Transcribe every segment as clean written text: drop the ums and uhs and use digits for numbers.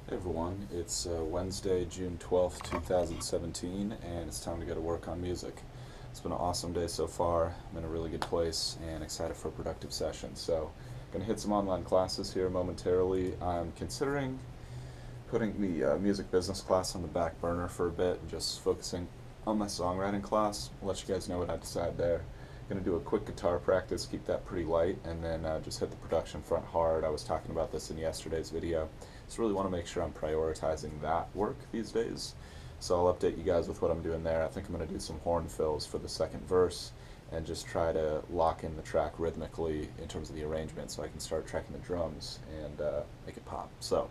Hey everyone, it's Wednesday, June 12th, 2017, and it's time to go to work on music. It's been an awesome day so far. I'm in a really good place and excited for a productive session. So, going to hit some online classes here momentarily. I'm considering putting the music business class on the back burner for a bit and just focusing on my songwriting class. I'll let you guys know what I decide there. Going to do a quick guitar practice, keep that pretty light, and then just hit the production front hard. I was talking about this in yesterday's video. Just really want to make sure I'm prioritizing that work these days. So I'll update you guys with what I'm doing there. I think I'm going to do some horn fills for the second verse and just try to lock in the track rhythmically in terms of the arrangement so I can start tracking the drums and make it pop. So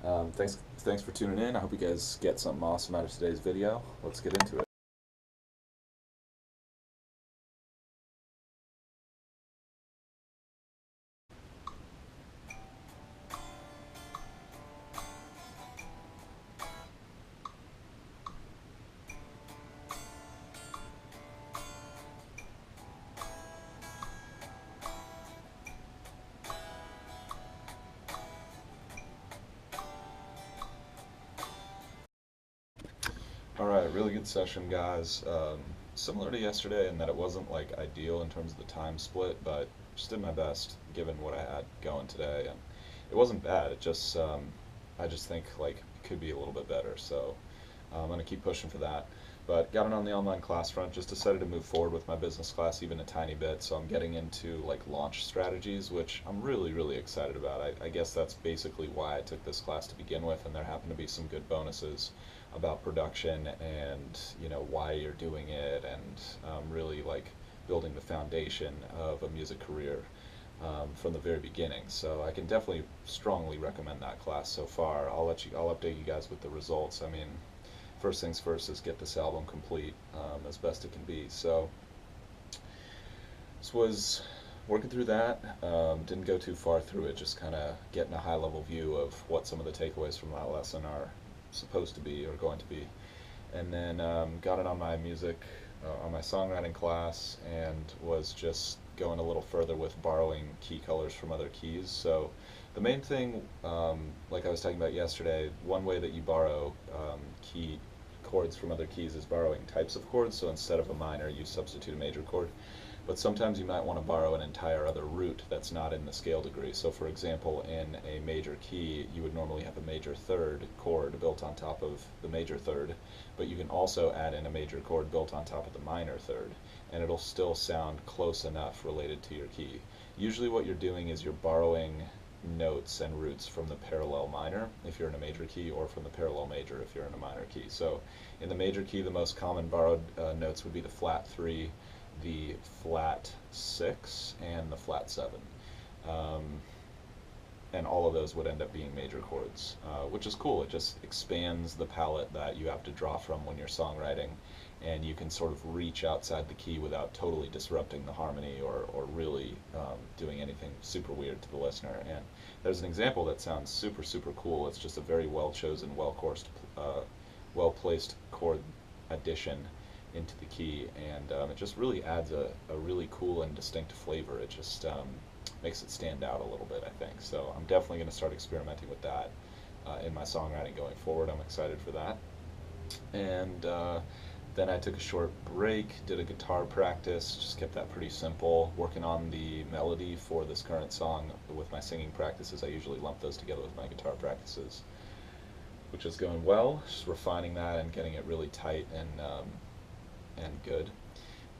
thanks for tuning in. I hope you guys get something awesome out of today's video. Let's get into it. All right, really good session, guys. Similar to yesterday in that it wasn't like ideal in terms of the time split, but just did my best given what I had going today, and it wasn't bad. I just think like it could be a little bit better. So I'm gonna keep pushing for that. But got it on the online class front. Just decided to move forward with my business class even a tiny bit. So I'm getting into like launch strategies, which I'm really excited about. I guess that's basically why I took this class to begin with, and there happen to be some good bonuses about production and why you're doing it and really like building the foundation of a music career from the very beginning. So I can definitely strongly recommend that class so far. I'll update you guys with the results. I mean, first things first is get this album complete as best it can be. So this was working through that. Didn't go too far through it, just kind of getting a high level view of what some of the takeaways from that lesson are supposed to be or going to be. And then got it on my on my songwriting class, and was just going a little further with borrowing key colors from other keys. So the main thing, like I was talking about yesterday, one way that you borrow key chords from other keys is borrowing types of chords. So instead of a minor, you substitute a major chord. But sometimes you might want to borrow an entire other root that's not in the scale degree. So for example, in a major key, you would normally have a major third chord built on top of the major third, but you can also add in a major chord built on top of the minor third, and it'll still sound close enough related to your key. Usually what you're doing is you're borrowing notes and roots from the parallel minor if you're in a major key, or from the parallel major if you're in a minor key. So in the major key, the most common borrowed notes would be the flat 3, the flat 6, and the flat 7. Um, and all of those would end up being major chords, which is cool. It just expands the palette that you have to draw from when you're songwriting, and you can sort of reach outside the key without totally disrupting the harmony or really doing anything super weird to the listener. And there's an example that sounds super cool. It's just a very well chosen, well placed chord addition into the key, and it just really adds a really cool and distinct flavor. It just makes it stand out a little bit, I think. So I'm definitely going to start experimenting with that in my songwriting going forward. I'm excited for that. And then I took a short break, did a guitar practice, just kept that pretty simple, working on the melody for this current song with my singing practices. I usually lump those together with my guitar practices, which is going well, just refining that and getting it really tight and good.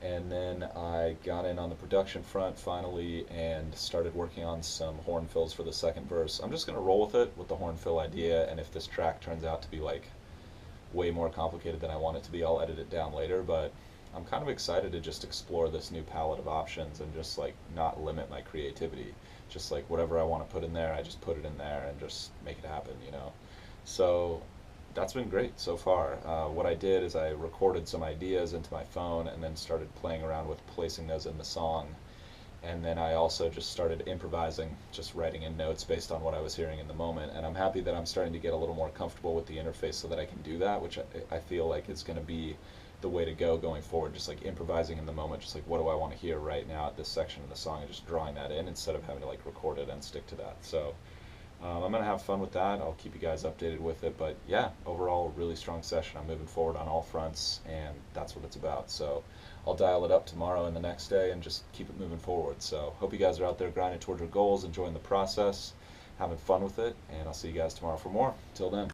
And then I got in on the production front finally and started working on some horn fills for the second verse. I'm just going to roll with it with the horn fill idea, and if this track turns out to be like way more complicated than I want it to be, I'll edit it down later. But I'm kind of excited to just explore this new palette of options and just like not limit my creativity. Just like whatever I want to put in there, I just put it in there and just make it happen. So that's been great so far. What I did is I recorded some ideas into my phone and then started playing around with placing those in the song. And then I also just started improvising, just writing in notes based on what I was hearing in the moment. And I'm happy that I'm starting to get a little more comfortable with the interface so that I can do that, which I feel like is going to be the way to go going forward. Just like improvising in the moment, just like what do I want to hear right now at this section of the song, and just drawing that in instead of having to like record it and stick to that. So I'm gonna have fun with that. I'll keep you guys updated with it. But yeah, overall, a really strong session. I'm moving forward on all fronts, and that's what it's about. So I'll dial it up tomorrow and the next day, and just keep it moving forward. So hope you guys are out there grinding towards your goals, enjoying the process, having fun with it, and I'll see you guys tomorrow for more. Till then.